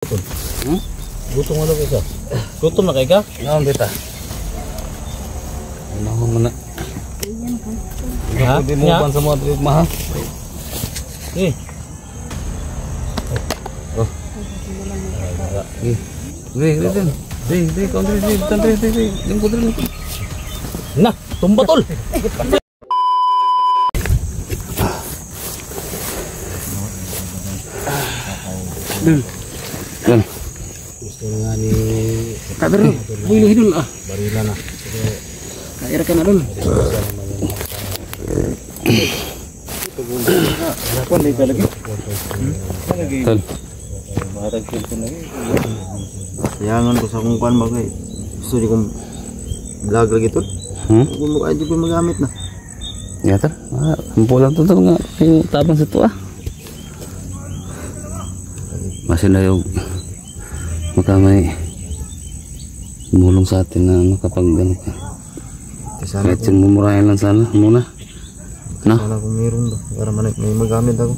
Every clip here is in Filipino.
Gutom mo na kayo. Gutom na kayo ka? Ngaon dita. Nahon mo na. Ha? Pwede mo ban sa mga trip maha. Eh. Oh. Di, country. Lingkod rin. Nah, tumba tol. Dan. Gusto nga ni Kader, pilih dulu ah. Barila na. Kaya ka na dun. Kuan dito lagi. Tal. Barang kilpo lagi. Sayangan ko sa akong kuan bagay. Gusto di kong vlog lagi tol. Kung mukha di ko magamit na. Ya tal. Kumpulan to nga yung tabang sa to ah. Masih na yung makamay mulong sa atin na makapag ano ka. Kahit mumurahin lang sana muna. No? Sana kung meron ba. Para may magamit ako.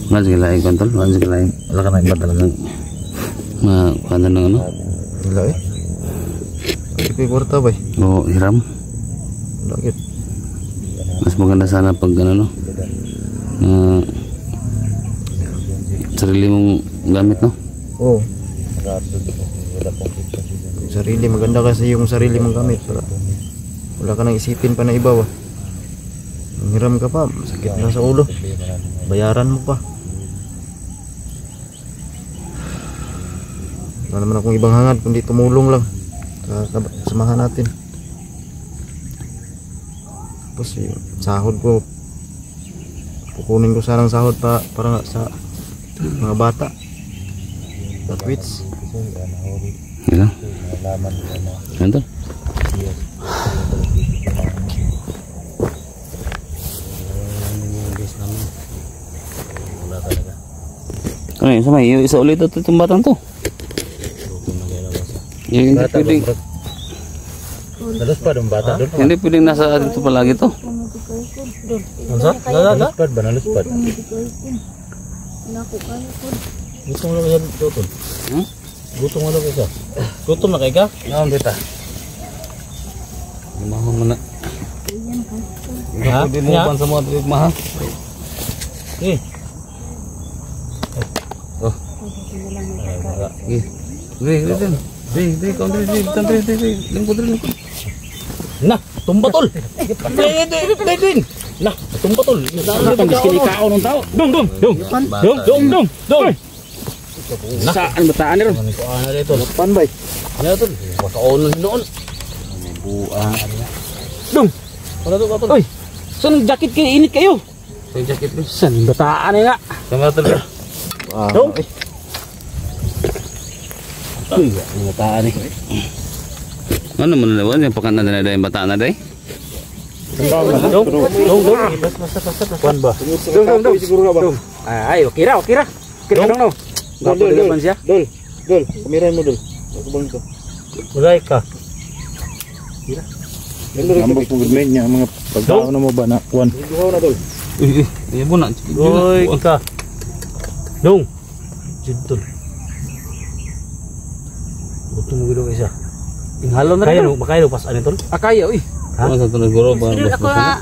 Mas gilaing kontol, mas gilaing. Wala ka na iba talagang makana ng ano? Wala eh. Kasi kay kwarta ba eh. Oo, hiram. Lakit. Mas maganda sana pag ano no? Sarili mong gamit no? Oo. Sarili, maganda kasi yung sarili mong gamit para wala ka nang isipin pa na iba ba. Hiram ka pa, sakit na sa ulo. Bayaran mo pa. Wala naman akong ibang hangad kundi tumulong lang sa samahan natin. Tapos yung sahod ko, kukunin ko sanang sahod para sa mga bata. Batwits. Iya. Kantor. Ano yun? Sama yung isa ulit ito itong batang to. Yung hindi pwedeng Naluspad ang bata doon. hindi pwedeng nasa atin ito palagi to. Ano? Naluspad ba? Naluspad. Gutom mo na kayo tutol. Gutom mo na kayo. Gutom na kayo ka? Ngaon dita. Lumahon mo na. Ha? Pwede mo ban sa mga trip maha. Eh. Oh. Di, country. Lingkod rin. Nah, tumba tol. Din. Nah, tumba tol. Saan diskin ikaw ng tao? Dong. Saan bataan ni ron? Ko ana dito. Pan bay. Ano tol? Pakaon noon. Buang. Dong. Wala to tol. Oy. Saan jacket kayo? Init kayo. Saan jacket mo? Saan bataan nga? Sama tol. Dong. Ay, ang bataan eh. Ano mo na naman? Yung pakan na yung bataan na day? Dong. Basta. Kuan ba? Dong. Siguro nga ba? Ay, okira. Dong. Dol. Kamerahin mo dol. Ako bang ito? Bagay ka. Ambak po gudmen niya mga pagkaon na mo ba na kuan. Duhaw na dol. Iya mo na. Oy ka. Dong. Jidtol. Gutom mo gilo isa. Inghalo na rin. Makaya pas ani tol. Kaya, uy. Ha? Ano sa tunay guro ba?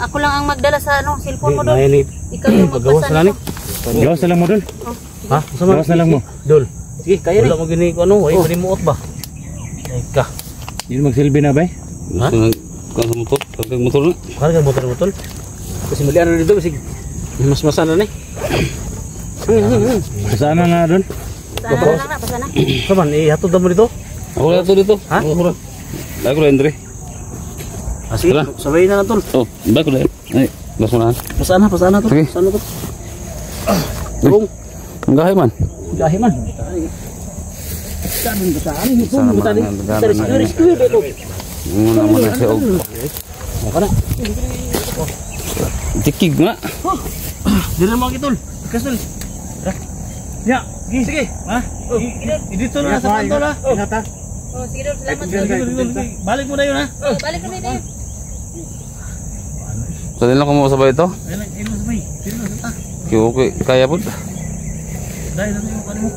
Ako lang ang magdala sa ano, cellphone mo doon. Ni Ikaw yung pagawas na ni. Gawas na lang mo dol. Ha? Sama Gawas na lang mo. Dol. Sige, kaya Wala mo gini ko ano, ay manimuot ba? Ay ka. Yun magsilbi na ba? Gusto na kung sa motor, kagag motor na. Karga motor. Kasi mali ano dito, kasi mas-masan na eh. Saan na na dol? Pasana. Saman ihatod mo dito. Ako na ito dito. Ha? Lagi ko Andre. Sige, sabay na tol. Oh, ba ko dahil. Ay, gas mo na. Pasana tol. Sige. Pasana tol. Bung. Ang gahay man. Gahi man. Saan bataan ni kung bataan ni. Rescue dito. Muna mo na siya og. Maka na. Tikig nga. Dili mo kitol. Kasol. Ya, sige. Ha? Dito na sa kanto na. Inata. Oh, sige doon, salamat. Balik mo na yun ha. Oh, balik kami din. So din lang ko mo sabay ito. Ayun sabay. Sino sa ta? Okay, kaya po. Dahil ano yung kanimo.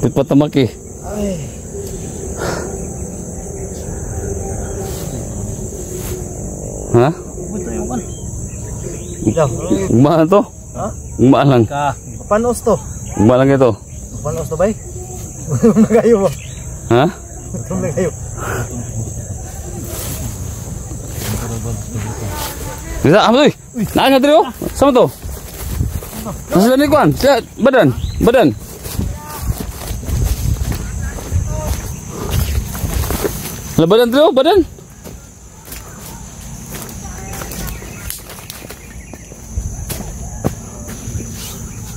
Kapit patamak eh. Ha? Ugmaan to? Ha? Ugmaan lang. Panos to? Ugmaan lang ito. Panos to bay? Gutom na kayo ba? Ha? Gutom na kayo. Bisa, apa tu? Nak ngadri oh? Sama tu? Nasi ni kuan, siap badan, badan. Lah badan tu, badan.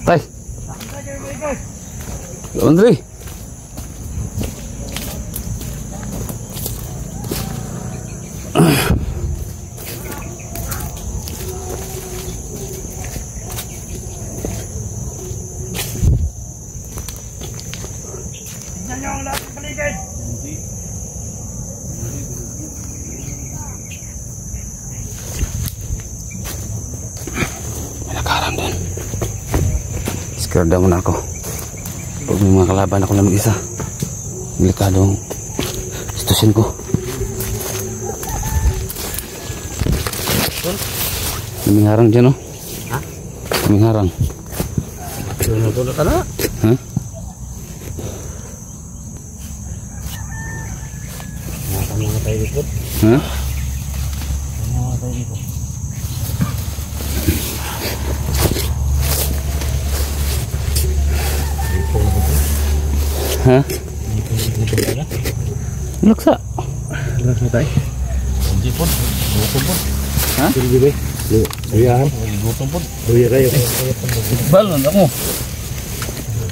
Tai. Menteri. Nakaram din. Scared naman ako. Pag may mga kalaban ako na mag-isa, delikado ang sitwasyon ko. Kaming harang dyan, oh. Ha? Kaming harang. Tulog ka na? Ha? Mga tayo dito. Ha? Mga tayo dito. Ha? Laksa. Lakas mo tayo. Hindi po. Gutom po. Ha? Sige ba? Luyahan. Gutom po. Luya kayo. Balon ako.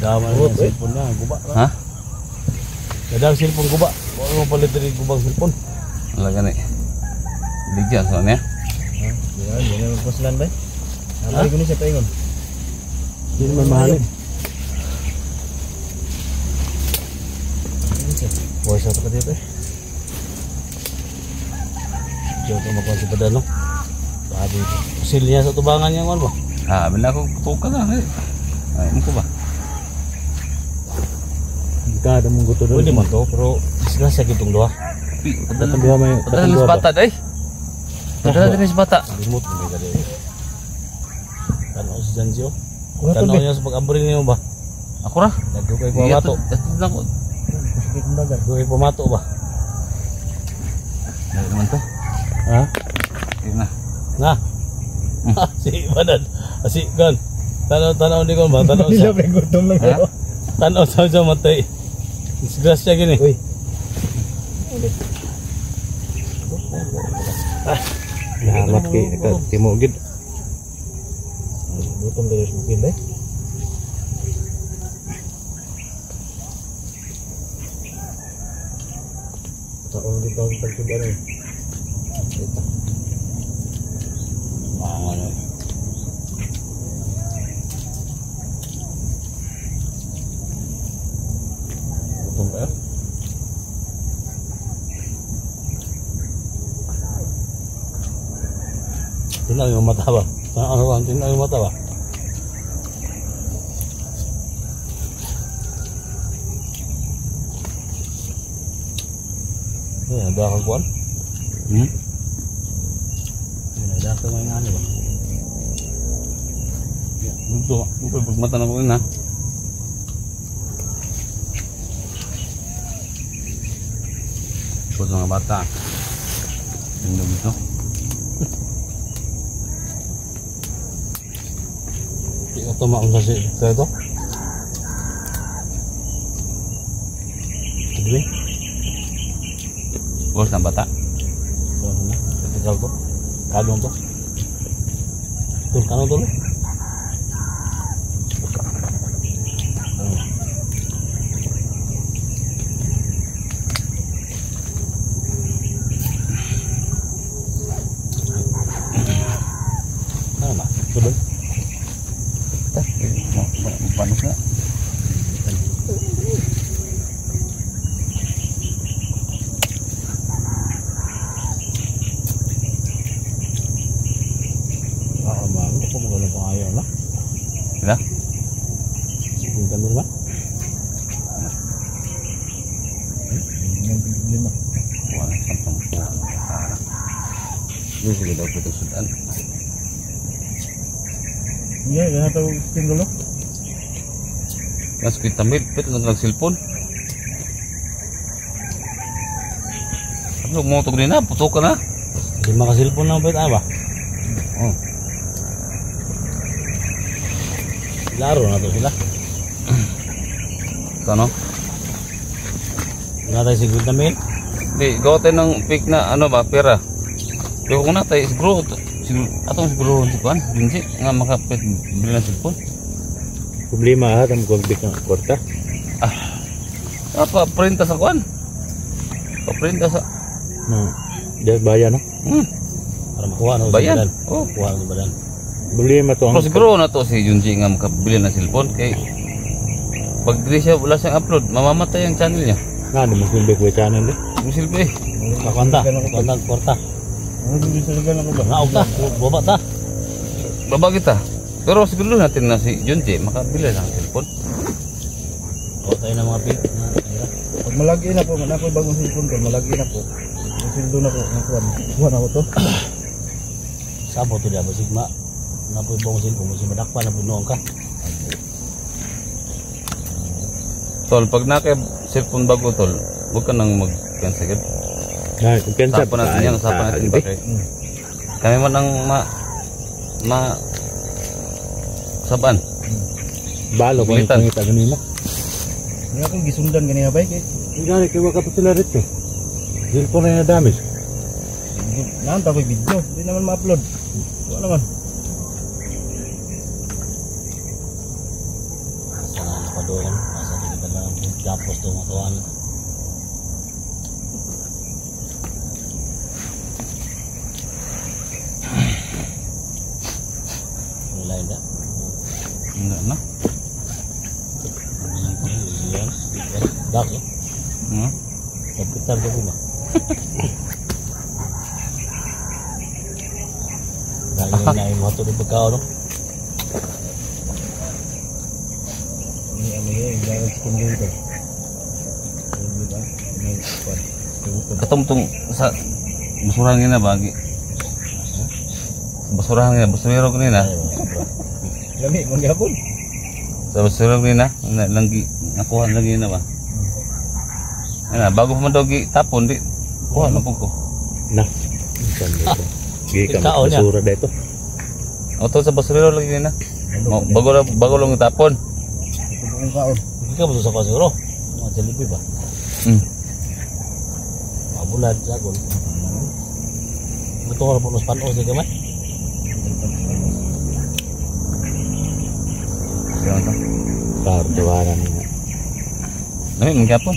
Dama na yung cellphone na. Guba. Ha? Kadang cellphone guba. Huwag mo palit rin gubang cellphone. Wala gani. Bigyan soalnya. Yan, yan ang magpasilan ba? Amari ko ni siya paingon. Hindi naman mahalin. Buhay sa ka dito eh. Diyo ito makuha si Padalo. Padi pusil niya sa tubangan niya ano ba? Ah, bila ako tuka na. Ay, mo ko ba? Hindi ka ada mong gusto doon. Pwede man to, pero disgrasya kitong doha. Katang duha may Padahal sa bata day. Padahal din sa bata. Limot mo ka dito. Tanaw si Janjo. Tanaw niya sa pag-amburin niyo ba? Ako ra. Nagdugay ko mato. Dito lang ko. Dugay ko mato ba? Dali naman to. Ha? Sige na. Na. Si Banan. Si Gan. Tanaw ni kon ba? Tanaw sa. gutom lang Ha? Tanaw sa matay. Disgrasya gini. Uy. Nahamat kay Timogid. Gutom dari mungkin deh. Tak orang kita kita coba ni. Mana? Gutom ka? Tingnan yung mata ba? Tingnan yung mata ba? Ada ka kuan? Ada ka may ngani ba? Ito, pagmata na ko na. Buat mga bata. Tingnan dito. Ito maun sa ito. Sige. Bos ng bata. Ano na? Kapital to. Kalong to. Ito, kano to? Ano ba? Ito ba? Panos na. Ayaw na. Ila? Sige ka naman. lima. Wala sampang pulang. Ini sige daw po ito sudan. Iya, kaya tahu tinggal lo. Mas kita mit, pet nang cellphone. Ano mo to na, putok ka na. Lima ka cellphone na pet apa? Oh. Laro na to sila. Kano? Wala tayo 50 mil. Di, gawa tayo ng fake na ano ba, pera. Pero kung na tayo, siguro, atong siguro, si Kuan, Binsi, nga makapit, bili ng cellphone. Problema ha, tamo kong big ng kwarta. Pa-printa sa Kuan. Pa-printa sa, Dahil bayan no? Para makuha na bayan. Oh. Kuha ng badan. Problema to Pero siguro na to si Junji nga makabili ng cellphone, kay pag di siya, wala siyang upload, mamamatay ang channel niya. Nga, di mas yung big channel eh. Yung silbi eh. Kakwanta, kwarta. Ano din sa ligan ako ba? Naog ta, baba ta. Baba kita. Pero siguro natin na si Junji makabili ng cellphone. Kuha tayo ng mga pig. Pag malagi na po, na po bagong cellphone ko, malagi na po. Yung sildo na po, nakuha na ko to. Sabo to diya, basigma. Napoy bong silpong, kasi madakpa na punoong ka. Tol, pag naka cellphone bago tol, huwag ka nang mag-cancel. Nah, kumpiyansa Usapan natin yan, usapan natin ba kay kami man ang saban. Balo ko yung Bilitan. pangita ganina. Nga akong gisundan ganina ba kay? Hindi kay waka pa sila rito. Cellphone na yung damage. Nanta ko video, hindi naman ma-upload. Wala naman. Sana napadoon, nasa kita lang tapos to matuan. Mulai dah. Enggak na. Dark ya. Komputer ke rumah. Nain motor di bekau tu. Ini ano yung gawin sa kundi ito. Ketemu sa basurahan nga na bagi. Basurahan nga, basurero ko nina. Lami, manggapon. Sa basurero ko nina, langgi, nakuha lagi na ba? Ano, bago pa mandogi tapon, di, kuha na po ko. Nah, gigi ka Ikaw niya. basura dito. Oto sa basurero lagi na. Bago lang itapon. Ito po kong kaon. Hindi ka masuk sa pasuro. Mga jalibi ba? Mabulan, sagol. Betul orang bonus panos ni kamay. Siya to. Kartuwaran nga. Lami, mangyapon.